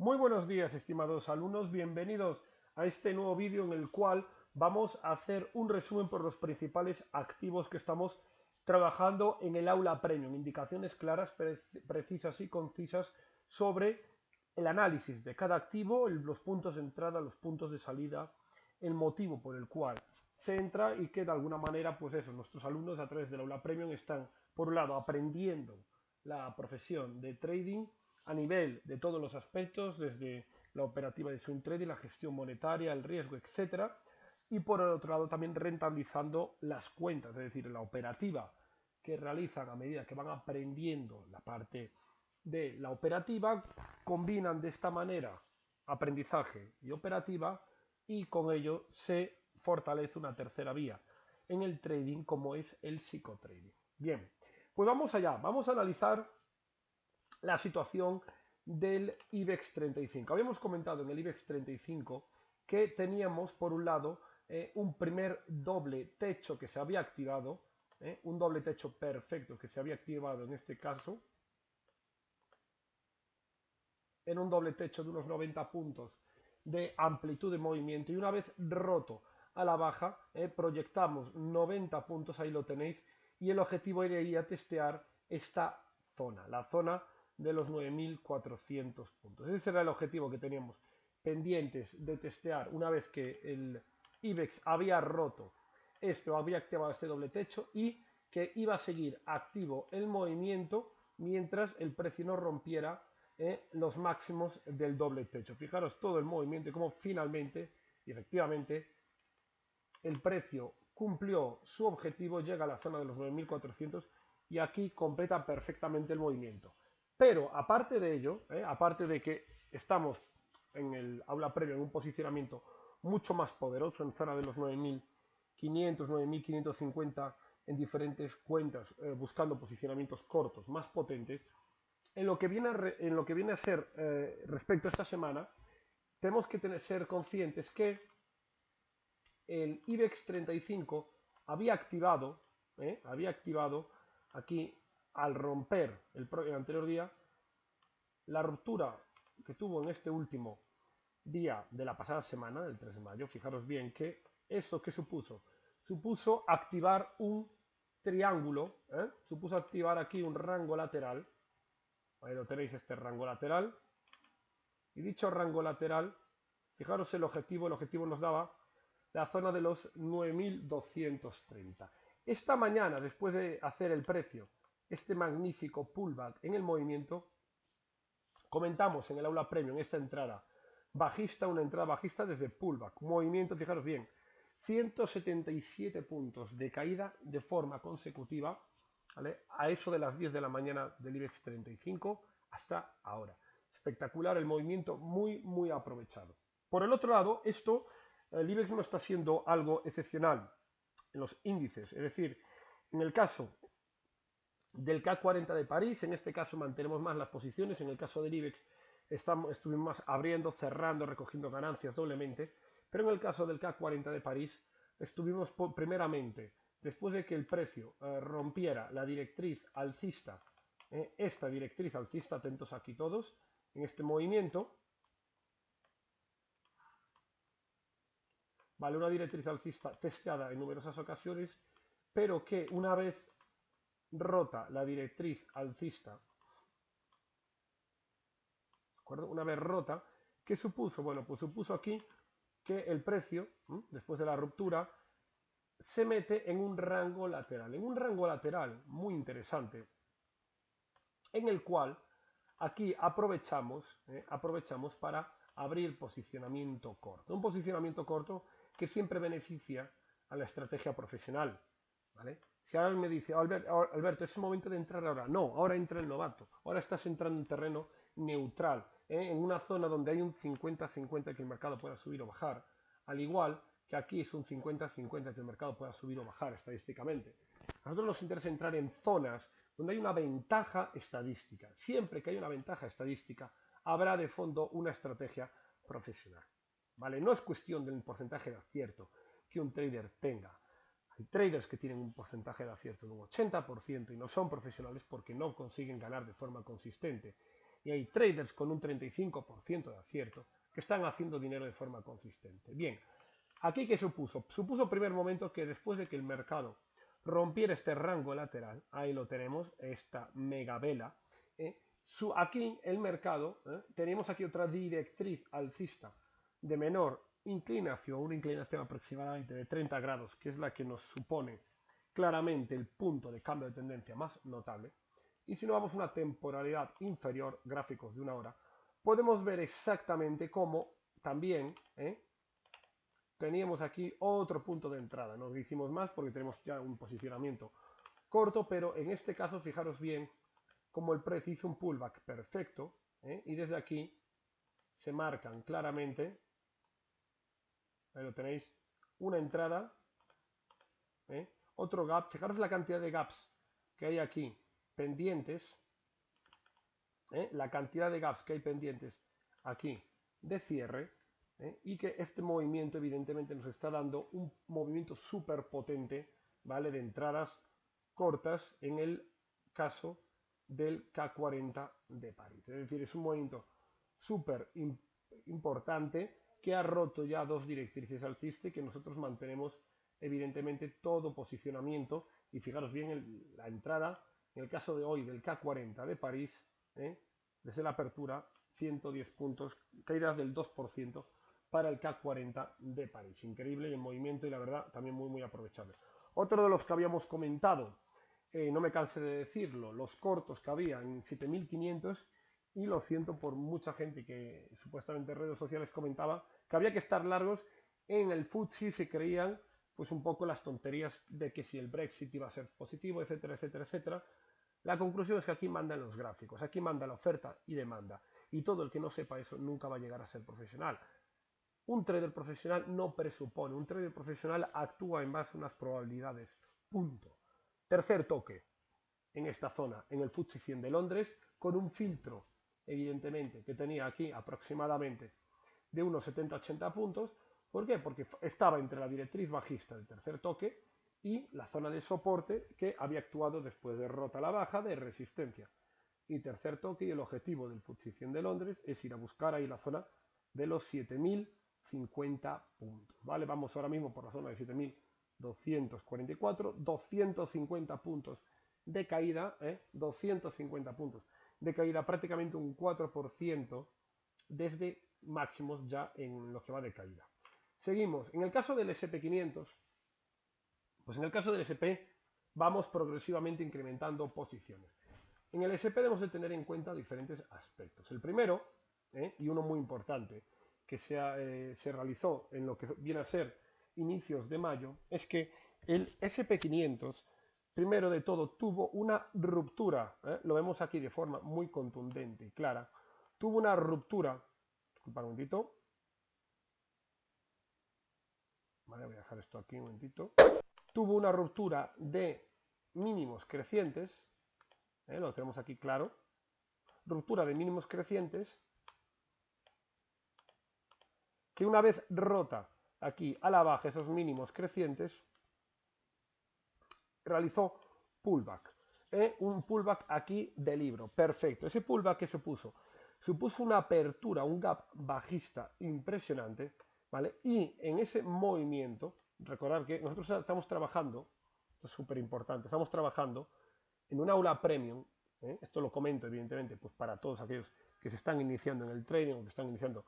Muy buenos días, estimados alumnos, bienvenidos a este nuevo vídeo en el cual vamos a hacer un resumen por los principales activos que estamos trabajando en el aula premium, indicaciones claras, precisas y concisas sobre el análisis de cada activo, los puntos de entrada, los puntos de salida, el motivo por el cual se entra y que de alguna manera, pues eso, nuestros alumnos a través del aula premium están, por un lado, aprendiendo la profesión de trading a nivel de todos los aspectos, desde la operativa de swing trading, la gestión monetaria, el riesgo, etcétera, y por el otro lado también rentabilizando las cuentas, es decir, la operativa que realizan a medida que van aprendiendo la parte de la operativa, combinan de esta manera aprendizaje y operativa y con ello se fortalece una tercera vía en el trading como es el psicotrading. Bien, pues vamos allá, vamos a analizar la situación del IBEX 35. Habíamos comentado en el IBEX 35 que teníamos por un lado un primer doble techo que se había activado, un doble techo perfecto que se había activado en este caso, en un doble techo de unos 90 puntos de amplitud de movimiento y una vez roto a la baja, proyectamos 90 puntos, ahí lo tenéis, y el objetivo era testear esta zona, la zona de los 9.400 puntos. Ese era el objetivo que teníamos pendientes de testear una vez que el IBEX había roto esto, había activado este doble techo y que iba a seguir activo el movimiento mientras el precio no rompiera los máximos del doble techo. Fijaros todo el movimiento y cómo finalmente y efectivamente el precio cumplió su objetivo, llega a la zona de los 9.400 y aquí completa perfectamente el movimiento. Pero aparte de ello, aparte de que estamos en el aula previa en un posicionamiento mucho más poderoso en zona de los 9.500, 9.550 en diferentes cuentas, buscando posicionamientos cortos más potentes, en lo que viene a ser respecto a esta semana, tenemos que ser conscientes que el IBEX 35 había activado aquí al romper el anterior día la ruptura que tuvo en este último día de la pasada semana, del 3 de mayo. Fijaros bien que esto que supuso, supuso activar un triángulo, supuso activar aquí un rango lateral. Ahí lo tenéis, este rango lateral. Y dicho rango lateral, fijaros el objetivo nos daba la zona de los 9.230. Esta mañana, después de hacer el precio, este magnífico pullback en el movimiento, comentamos en el aula premium esta entrada bajista, una entrada bajista desde pullback, movimiento, fijaros bien, 177 puntos de caída de forma consecutiva, ¿vale? A eso de las 10 de la mañana del IBEX 35 hasta ahora. Espectacular el movimiento, muy aprovechado. Por el otro lado, el IBEX no está siendo algo excepcional en los índices, es decir, en el caso del CAC 40 de París, en este caso mantenemos más las posiciones, en el caso del IBEX estuvimos más abriendo, cerrando, recogiendo ganancias doblemente, pero en el caso del CAC 40 de París estuvimos primeramente, después de que el precio rompiera la directriz alcista, esta directriz alcista, atentos aquí todos, en este movimiento, vale, una directriz alcista testeada en numerosas ocasiones, pero que una vez rota la directriz alcista, ¿de acuerdo? Una vez rota, ¿qué supuso? Bueno, pues supuso aquí que el precio, después de la ruptura, se mete en un rango lateral muy interesante, en el cual aquí aprovechamos para abrir posicionamiento corto. Un posicionamiento corto que siempre beneficia a la estrategia profesional, ¿vale? Si ahora me dice, Alberto, es el momento de entrar ahora. No, ahora entra el novato. Ahora estás entrando en terreno neutral, en una zona donde hay un 50-50 que el mercado pueda subir o bajar. Al igual que aquí es un 50-50 que el mercado pueda subir o bajar estadísticamente. A nosotros nos interesa entrar en zonas donde hay una ventaja estadística. Siempre que hay una ventaja estadística, habrá de fondo una estrategia profesional. ¿Vale? No es cuestión del porcentaje de acierto que un trader tenga. Hay traders que tienen un porcentaje de acierto de un 80% y no son profesionales porque no consiguen ganar de forma consistente. y hay traders con un 35% de acierto que están haciendo dinero de forma consistente. Bien, ¿aquí qué supuso? Supuso primer momento que después de que el mercado rompiera este rango lateral, ahí lo tenemos, esta mega vela, aquí el mercado, tenemos aquí otra directriz alcista de menor inclinación, una inclinación aproximadamente de 30 grados, que es la que nos supone claramente el punto de cambio de tendencia más notable. Y si no vamos a una temporalidad inferior, gráficos de una hora, podemos ver exactamente cómo también teníamos aquí otro punto de entrada. No hicimos más porque tenemos ya un posicionamiento corto, pero en este caso fijaros bien cómo el precio hizo un pullback perfecto, y desde aquí se marcan claramente, ahí lo tenéis, una entrada, otro gap. Fijaros la cantidad de gaps que hay aquí pendientes, la cantidad de gaps que hay pendientes aquí de cierre, y que este movimiento evidentemente nos está dando un movimiento súper potente, ¿vale? De entradas cortas en el caso del K40 de París. Es decir, es un movimiento súper importante que ha roto ya dos directrices alcistas y que nosotros mantenemos evidentemente todo posicionamiento. Y fijaros bien la entrada, en el caso de hoy del K40 de París, desde la apertura, 110 puntos, caídas del 2% para el K40 de París. Increíble el movimiento y la verdad también muy aprovechable. Otro de los que habíamos comentado, no me canse de decirlo, los cortos que había en 7500, y lo siento por mucha gente que supuestamente en redes sociales comentaba que había que estar largos en el FTSE, se creían pues un poco las tonterías de que si el Brexit iba a ser positivo, etcétera, etcétera, etcétera. La conclusión es que aquí mandan los gráficos, aquí manda la oferta y demanda, y todo el que no sepa eso nunca va a llegar a ser profesional. Un trader profesional no presupone, un trader profesional actúa en base a unas probabilidades. Punto. Tercer toque, en esta zona, en el FTSE 100 de Londres, con un filtro, evidentemente, que tenía aquí aproximadamente de unos 70-80 puntos. ¿Por qué? Porque estaba entre la directriz bajista del tercer toque y la zona de soporte que había actuado después de rota a la baja de resistencia. Y tercer toque, y el objetivo del FTSE 100 de Londres es ir a buscar ahí la zona de los 7050 puntos. ¿Vale? Vamos ahora mismo por la zona de 7244, 250 puntos de caída, 250 puntos de caída, prácticamente un 4% desde máximos ya en lo que va de caída. Seguimos. En el caso del SP500, pues en el caso del SP vamos progresivamente incrementando posiciones. En el SP debemos de tener en cuenta diferentes aspectos. El primero, y uno muy importante, que se realizó en lo que viene a ser inicios de mayo, es que el SP500, primero de todo, tuvo una ruptura, lo vemos aquí de forma muy contundente y clara, tuvo una ruptura, disculpa un momentito, vale, voy a dejar esto aquí un momentito, tuvo una ruptura de mínimos crecientes, lo tenemos aquí claro, ruptura de mínimos crecientes, que una vez rota aquí a la baja esos mínimos crecientes, realizó pullback. Un pullback aquí de libro, perfecto. Ese pullback que supuso, supuso una apertura, un gap bajista impresionante, ¿vale? Y en ese movimiento, recordar que nosotros estamos trabajando, esto es súper importante, estamos trabajando en un aula premium, esto lo comento evidentemente pues para todos aquellos que se están iniciando en el trading o que están iniciando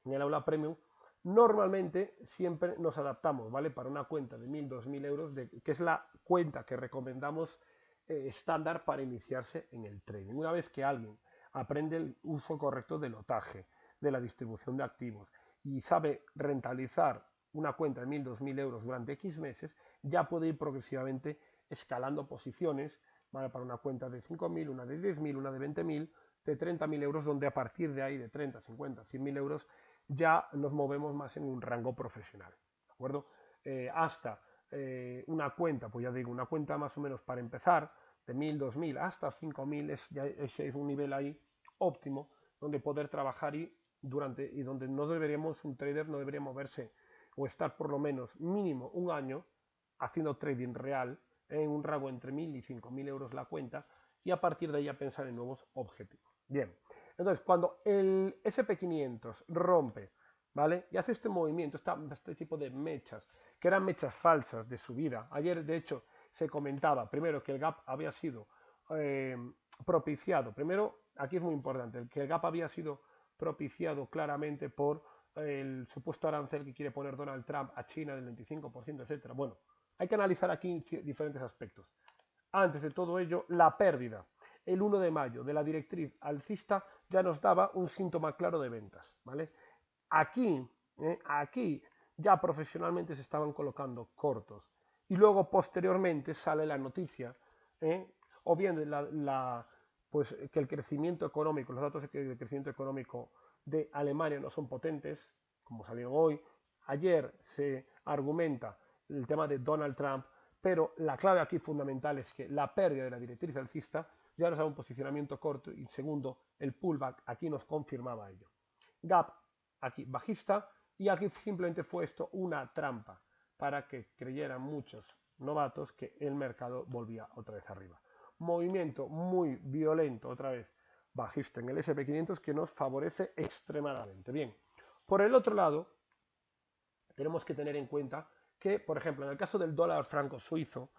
en el aula premium. Normalmente siempre nos adaptamos, ¿vale? Para una cuenta de 1000, 2000 euros, que es la cuenta que recomendamos estándar para iniciarse en el trading. Una vez que alguien aprende el uso correcto del lotaje, de la distribución de activos y sabe rentabilizar una cuenta de 1000, 2000 euros durante X meses, ya puede ir progresivamente escalando posiciones, ¿vale? Para una cuenta de 5000, una de 10.000, una de 20.000, de 30.000 euros, donde a partir de ahí, de 30, 50, 100.000 euros, ya nos movemos más en un rango profesional, ¿de acuerdo? Hasta una cuenta, pues ya digo, una cuenta más o menos para empezar, de 1000, 2000 hasta 5000, es un nivel ahí óptimo donde poder trabajar y donde no deberíamos, un trader no debería moverse o estar por lo menos mínimo un año haciendo trading real en un rango entre 1000 y 5000 euros la cuenta, y a partir de ahí a pensar en nuevos objetivos. Bien, Entonces, cuando el SP500 rompe, ¿vale? Y hace este movimiento, este tipo de mechas, que eran mechas falsas de subida. Ayer, de hecho, se comentaba primero que el gap había sido eh, propiciado. Primero, aquí es muy importante, que el gap había sido propiciado claramente por el supuesto arancel que quiere poner Donald Trump a China del 25%, etcétera. Bueno, hay que analizar aquí diferentes aspectos. Antes de todo ello, la pérdida el 1 de mayo de la directriz alcista ya nos daba un síntoma claro de ventas, ¿vale? Aquí ya profesionalmente se estaban colocando cortos y luego posteriormente sale la noticia, ¿eh? O bien de pues que el crecimiento económico, los datos de crecimiento económico de Alemania no son potentes, como salieron hoy. Ayer se argumenta el tema de Donald Trump, pero la clave aquí fundamental es que la pérdida de la directriz alcista ya nos da un posicionamiento corto y segundo, el pullback aquí nos confirmaba ello. Gap aquí bajista y aquí simplemente fue esto una trampa para que creyeran muchos novatos que el mercado volvía otra vez arriba. Movimiento muy violento otra vez bajista en el SP500 que nos favorece extremadamente. Bien, por el otro lado tenemos que tener en cuenta que, por ejemplo, en el caso del dólar franco suizo,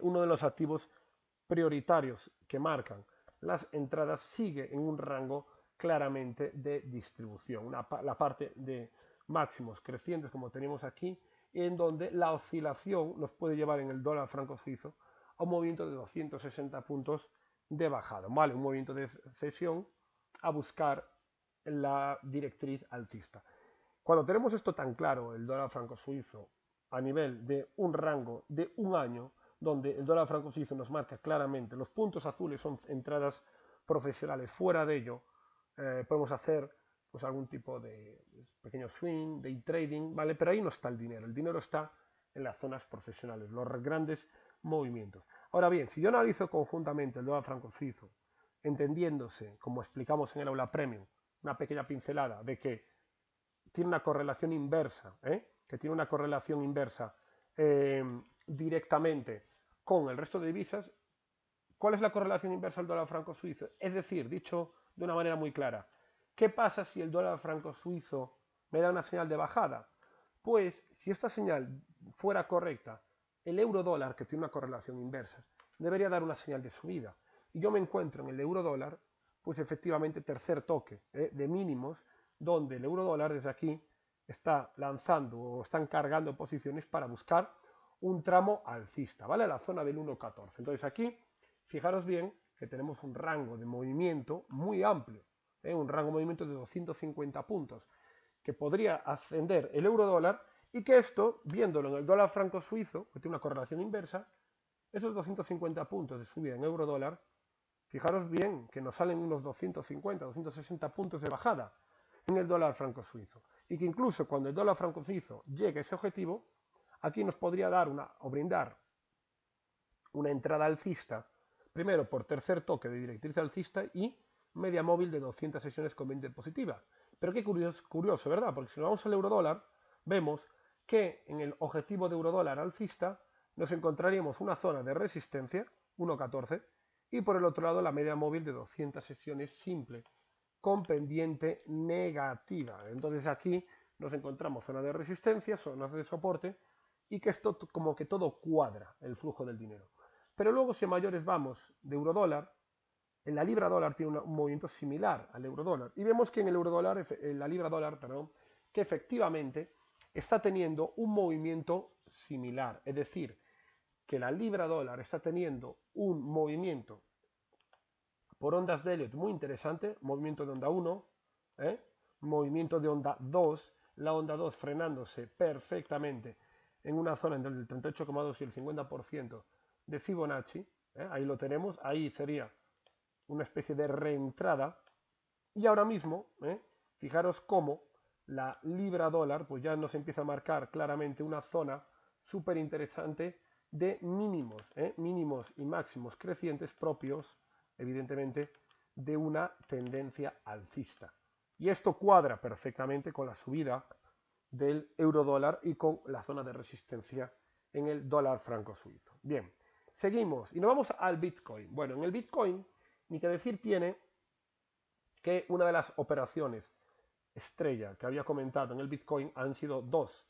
uno de los activos prioritarios que marcan las entradas sigue en un rango claramente de distribución, la parte de máximos crecientes como tenemos aquí, en donde la oscilación nos puede llevar en el dólar franco suizo a un movimiento de 260 puntos de bajada, ¿vale? Un movimiento de cesión a buscar la directriz alcista. Cuando tenemos esto tan claro, el dólar franco suizo, a nivel de un rango de un año, donde el dólar franco suizo nos marca claramente, los puntos azules son entradas profesionales, fuera de ello podemos hacer pues algún tipo de pequeño swing, day trading, ¿vale? Pero ahí no está el dinero está en las zonas profesionales, los grandes movimientos. Ahora bien, si yo analizo conjuntamente el dólar franco suizo, entendiéndose, como explicamos en el aula premium, una pequeña pincelada de que tiene una correlación inversa, que tiene una correlación inversa eh, directamente con el resto de divisas. ¿Cuál es la correlación inversa al dólar franco suizo? Es decir, dicho de una manera muy clara, ¿qué pasa si el dólar franco suizo me da una señal de bajada? Pues si esta señal fuera correcta, el euro dólar, que tiene una correlación inversa, debería dar una señal de subida. Y yo me encuentro en el euro dólar, pues efectivamente tercer toque de mínimos, donde el euro dólar desde aquí está lanzando o están cargando posiciones para buscar un tramo alcista, ¿vale? La zona del 1.14. Entonces aquí, fijaros bien que tenemos un rango de movimiento muy amplio, un rango de movimiento de 250 puntos, que podría ascender el euro dólar y que esto, viéndolo en el dólar franco suizo, que tiene una correlación inversa, esos 250 puntos de subida en euro dólar, fijaros bien que nos salen unos 250, 260 puntos de bajada en el dólar franco suizo. Y que incluso cuando el dólar franco suizo llegue a ese objetivo, aquí nos podría dar o brindar una entrada alcista, primero por tercer toque de directriz alcista y media móvil de 200 sesiones con 20 positiva. Pero qué curioso, ¿verdad? Porque si nos vamos al euro dólar, vemos que en el objetivo de euro dólar alcista nos encontraríamos una zona de resistencia, 1.14, y por el otro lado la media móvil de 200 sesiones simple, con pendiente negativa. Entonces aquí nos encontramos zona de resistencia, zonas de soporte, y que esto como que todo cuadra el flujo del dinero. Pero luego si a mayores vamos de euro dólar, en la libra dólar tiene un movimiento similar al euro dólar. Y vemos que en el euro dólar, en la libra dólar, perdón, que efectivamente está teniendo un movimiento similar. Es decir, que la libra dólar está teniendo un movimiento por ondas de Elliot muy interesante, movimiento de onda 1, movimiento de onda 2, la onda 2 frenándose perfectamente en una zona entre el 38,2 y el 50% de Fibonacci, ahí lo tenemos, ahí sería una especie de reentrada, y ahora mismo, fijaros cómo la libra dólar pues ya nos empieza a marcar claramente una zona súper interesante de mínimos, mínimos y máximos crecientes propios, evidentemente, de una tendencia alcista. Y esto cuadra perfectamente con la subida del euro dólar y con la zona de resistencia en el dólar franco suizo. Bien, seguimos y nos vamos al Bitcoin. Bueno, en el Bitcoin, ni que decir tiene que una de las operaciones estrella que había comentado en el Bitcoin han sido dos.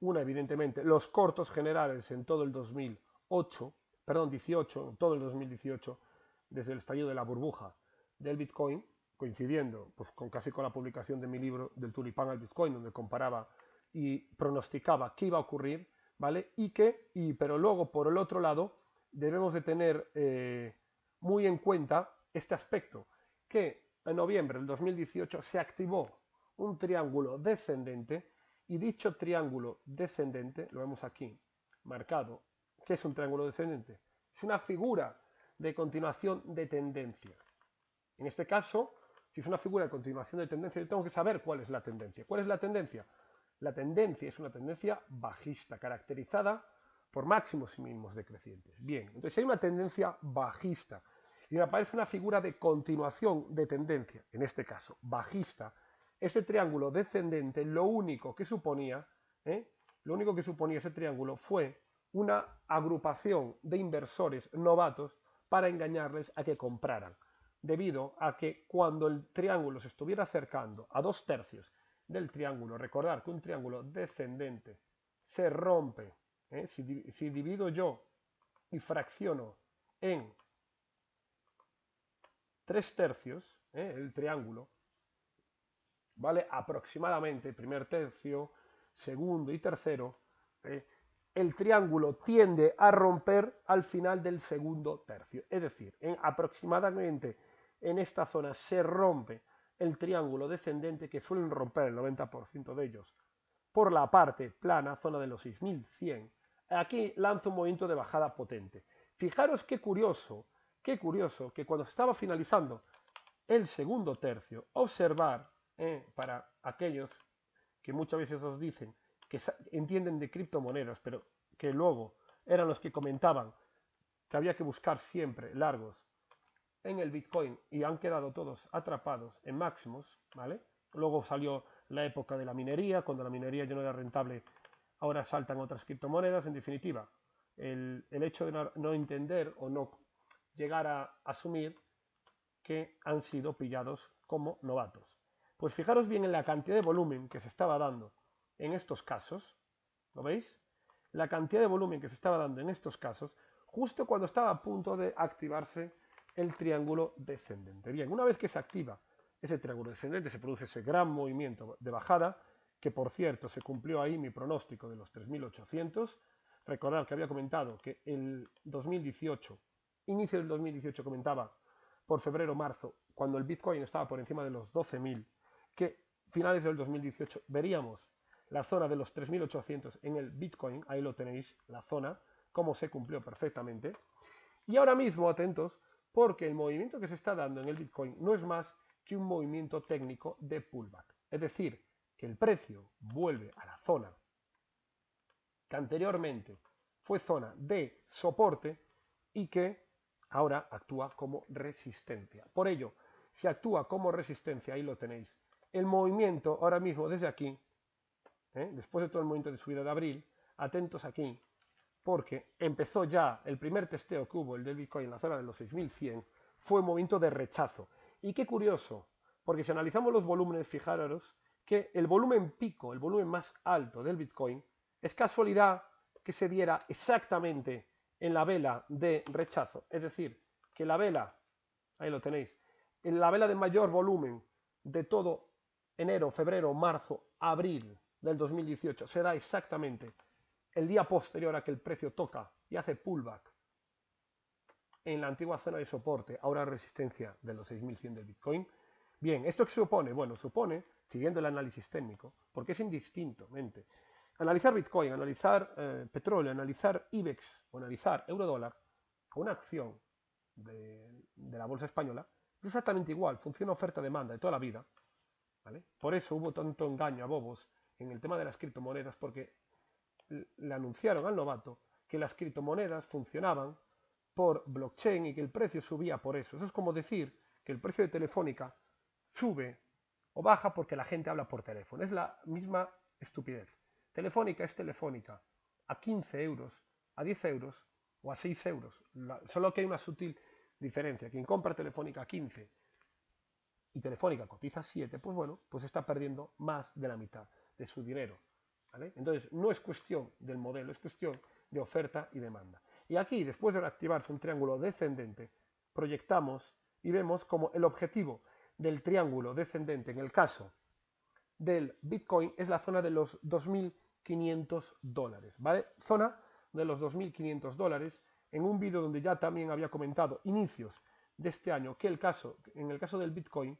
Una, evidentemente, los cortos generales en todo el 2008, perdón, 18, en todo el 2018, desde el estallido de la burbuja del Bitcoin, coincidiendo pues, casi con la publicación de mi libro Del tulipán al Bitcoin, donde comparaba y pronosticaba qué iba a ocurrir, ¿vale? Pero luego, por el otro lado, debemos de tener muy en cuenta este aspecto, que en noviembre del 2018 se activó un triángulo descendente y dicho triángulo descendente, lo vemos aquí marcado. ¿Qué es un triángulo descendente? Es una figura de continuación de tendencia. En este caso, si es una figura de continuación de tendencia, yo tengo que saber cuál es la tendencia. ¿Cuál es la tendencia? La tendencia es una tendencia bajista, caracterizada por máximos y mínimos decrecientes. Bien, entonces hay una tendencia bajista y me aparece una figura de continuación de tendencia, en este caso bajista. Este triángulo descendente, lo único que suponía ese triángulo fue una agrupación de inversores novatos para engañarles a que compraran, debido a que cuando el triángulo se estuviera acercando a 2/3 del triángulo, recordar que un triángulo descendente se rompe, si divido yo y fracciono en 3/3, el triángulo, ¿vale? Aproximadamente, primer tercio, segundo y tercero, el triángulo tiende a romper al final del segundo tercio. Es decir, aproximadamente en esta zona se rompe el triángulo descendente, que suelen romper el 90% de ellos por la parte plana, zona de los 6100. Aquí lanza un movimiento de bajada potente. Fijaros qué curioso que cuando estaba finalizando el segundo tercio, observar, para aquellos que muchas veces os dicen que entienden de criptomonedas, pero que luego eran los que comentaban que había que buscar siempre largos en el Bitcoin y han quedado todos atrapados en máximos, ¿vale? Luego salió la época de la minería, cuando la minería ya no era rentable, ahora saltan otras criptomonedas. En definitiva, el hecho de no entender o no llegar a asumir que han sido pillados como novatos. Pues fijaros bien en la cantidad de volumen que se estaba dando en estos casos, ¿lo veis? La cantidad de volumen que se estaba dando en estos casos, justo cuando estaba a punto de activarse el triángulo descendente. Bien, una vez que se activa ese triángulo descendente, se produce ese gran movimiento de bajada, que por cierto se cumplió ahí mi pronóstico de los 3800. Recordad que había comentado que el 2018, inicio del 2018, comentaba por febrero-marzo, cuando el Bitcoin estaba por encima de los 12.000, que finales del 2018 veríamos la zona de los 3.800 en el Bitcoin. Ahí lo tenéis, la zona, cómo se cumplió perfectamente. Y ahora mismo, atentos, porque el movimiento que se está dando en el Bitcoin no es más que un movimiento técnico de pullback. Es decir, que el precio vuelve a la zona que anteriormente fue zona de soporte y que ahora actúa como resistencia. Por ello, si actúa como resistencia, ahí lo tenéis. El movimiento ahora mismo desde aquí, después de todo el movimiento de subida de abril, atentos aquí, porque empezó ya el primer testeo que hubo, el del Bitcoin en la zona de los 6100, fue un movimiento de rechazo. Y qué curioso, porque si analizamos los volúmenes, fijaros que el volumen pico, el volumen más alto del Bitcoin, es casualidad que se diera exactamente en la vela de rechazo. Es decir, que la vela, ahí lo tenéis, en la vela de mayor volumen de todo enero, febrero, marzo, abril del 2018, se da exactamente el día posterior a que el precio toca y hace pullback en la antigua zona de soporte, ahora resistencia de los 6100 del Bitcoin. Bien, ¿esto qué supone? Bueno, supone, siguiendo el análisis técnico, porque es indistintamente, analizar Bitcoin, analizar petróleo, analizar IBEX o analizar eurodólar, una acción de la bolsa española, es exactamente igual, funciona oferta-demanda de toda la vida, ¿vale? Por eso hubo tanto engaño a bobos en el tema de las criptomonedas, porque le anunciaron al novato que las criptomonedas funcionaban por blockchain y que el precio subía por eso. Eso es como decir que el precio de Telefónica sube o baja porque la gente habla por teléfono. Es la misma estupidez. Telefónica es Telefónica a 15 euros, a 10 euros o a 6 euros. Solo que hay una sutil diferencia. Quien compra Telefónica a 15 y Telefónica cotiza 7, pues bueno, pues está perdiendo más de la mitad de su dinero. ¿Vale? Entonces, no es cuestión del modelo, es cuestión de oferta y demanda. Y aquí, después de activarse un triángulo descendente, proyectamos y vemos como el objetivo del triángulo descendente en el caso del Bitcoin es la zona de los $2.500, ¿vale? Zona de los $2.500 en un vídeo donde ya también había comentado inicios de este año que en el caso del Bitcoin,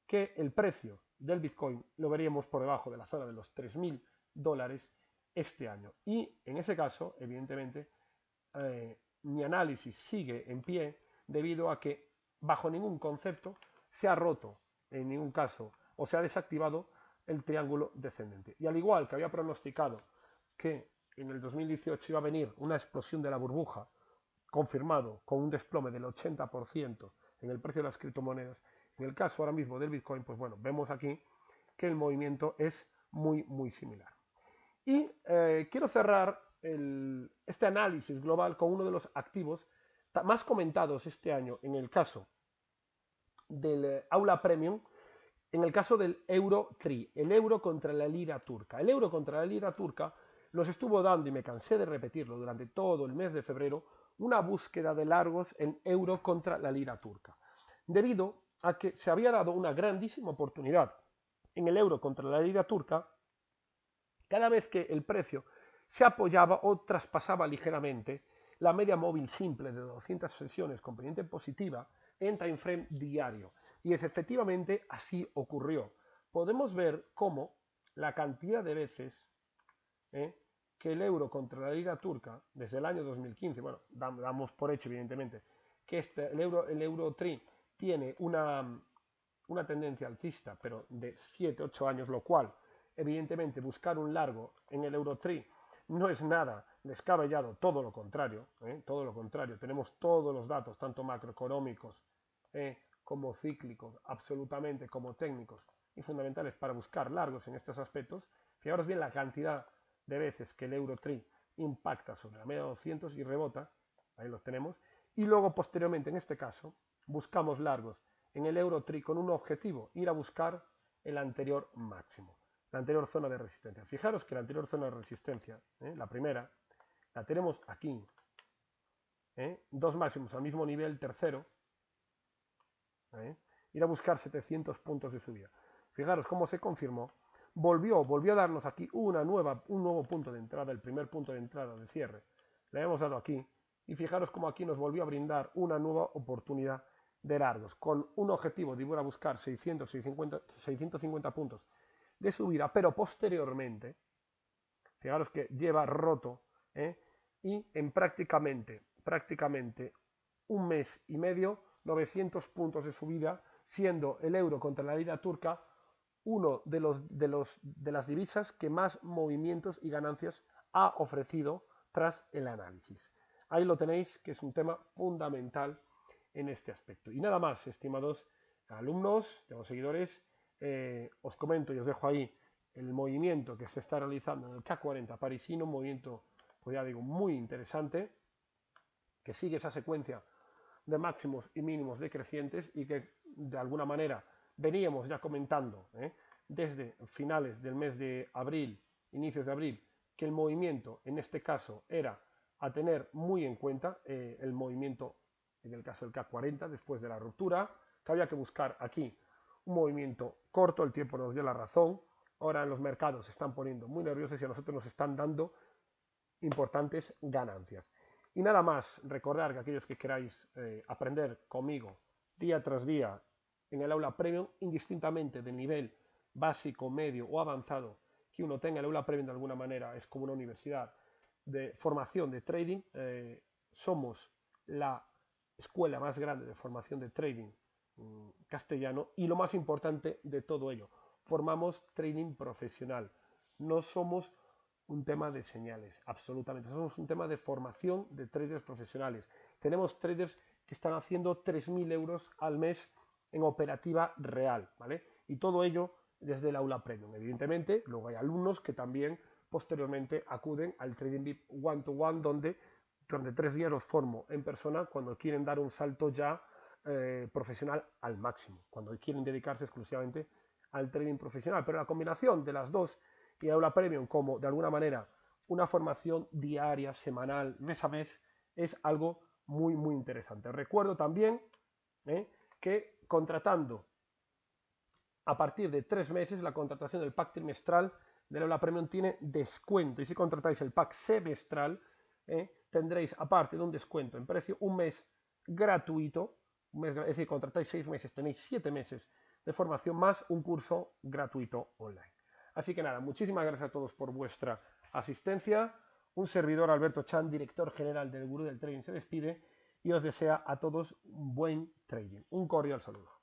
que el precio del Bitcoin lo veríamos por debajo de la zona de los $3.000 este año. Y en ese caso, evidentemente, mi análisis sigue en pie debido a que bajo ningún concepto se ha roto en ningún caso o se ha desactivado el triángulo descendente. Y al igual que había pronosticado que en el 2018 iba a venir una explosión de la burbuja, confirmado con un desplome del 80% en el precio de las criptomonedas, en el caso ahora mismo del Bitcoin, pues bueno, vemos aquí que el movimiento es muy similar. Y quiero cerrar este análisis global con uno de los activos más comentados este año en el caso del Aula Premium, en el caso del Euro TRI, el euro contra la lira turca. El euro contra la lira turca nos estuvo dando, y me cansé de repetirlo durante todo el mes de febrero, una búsqueda de largos en euro contra la lira turca, debido a que se había dado una grandísima oportunidad en el euro contra la lira turca cada vez que el precio se apoyaba o traspasaba ligeramente la media móvil simple de 200 sesiones con pendiente positiva en time frame diario. Y efectivamente así ocurrió. Podemos ver cómo la cantidad de veces que el euro contra la lira turca, desde el año 2015, bueno, damos por hecho evidentemente, que el euro TRI tiene una tendencia alcista, pero de 7-8 años, lo cual, evidentemente, buscar un largo en el Eurotree no es nada descabellado, todo lo contrario, tenemos todos los datos, tanto macroeconómicos como cíclicos, absolutamente como técnicos y fundamentales para buscar largos en estos aspectos. Fijaros bien la cantidad de veces que el Eurotree impacta sobre la media de 200 y rebota, ahí los tenemos, y luego posteriormente, en este caso, buscamos largos en el Eurotree con un objetivo, ir a buscar el anterior máximo, la anterior zona de resistencia. Fijaros que la anterior zona de resistencia, la primera, la tenemos aquí, dos máximos al mismo nivel, tercero, ir a buscar 700 puntos de subida. Fijaros cómo se confirmó, volvió a darnos aquí un nuevo punto de entrada, el primer punto de entrada de cierre, le hemos dado aquí, y fijaros cómo aquí nos volvió a brindar una nueva oportunidad de largos, con un objetivo de ir a buscar 650 puntos de subida, pero posteriormente, fijaros que lleva roto, y en prácticamente un mes y medio, 900 puntos de subida, siendo el euro contra la lira turca uno de las divisas que más movimientos y ganancias ha ofrecido tras el análisis. Ahí lo tenéis, que es un tema fundamental en este aspecto. Y nada más, estimados alumnos, tengo seguidores, os comento y os dejo ahí el movimiento que se está realizando en el K40 parisino, un movimiento, pues ya digo, muy interesante, que sigue esa secuencia de máximos y mínimos decrecientes y que de alguna manera veníamos ya comentando desde finales del mes de abril, inicios de abril, que el movimiento en este caso era a tener muy en cuenta, el movimiento en el caso del K40 después de la ruptura, que había que buscar aquí un movimiento corto, el tiempo nos dio la razón, ahora en los mercados se están poniendo muy nerviosos y a nosotros nos están dando importantes ganancias. Y nada más, recordar que aquellos que queráis aprender conmigo día tras día en el aula premium, indistintamente del nivel básico, medio o avanzado que uno tenga, el aula premium de alguna manera es como una universidad de formación de trading. Somos la escuela más grande de formación de trading castellano y lo más importante de todo ello, formamos trading profesional. No somos un tema de señales, absolutamente. Somos un tema de formación de traders profesionales. Tenemos traders que están haciendo 3.000 euros al mes en operativa real, ¿vale? Y todo ello desde el aula premium. Evidentemente, luego hay alumnos que también posteriormente acuden al Trading VIP One to One, donde durante 3 días los formo en persona cuando quieren dar un salto ya profesional al máximo, cuando quieren dedicarse exclusivamente al trading profesional. Pero la combinación de las dos y Aula Premium como de alguna manera una formación diaria, semanal, mes a mes, es algo muy, muy interesante. Recuerdo también que contratando a partir de 3 meses, la contratación del pack trimestral del Aula Premium tiene descuento. Y si contratáis el pack semestral, tendréis, aparte de un descuento en precio, un mes gratuito. Es decir, contratáis 6 meses, tenéis 7 meses de formación más un curso gratuito online. Así que nada, muchísimas gracias a todos por vuestra asistencia. Un servidor, Alberto Chan, director general del Gurú del Trading, se despide y os desea a todos un buen trading. Un cordial saludo.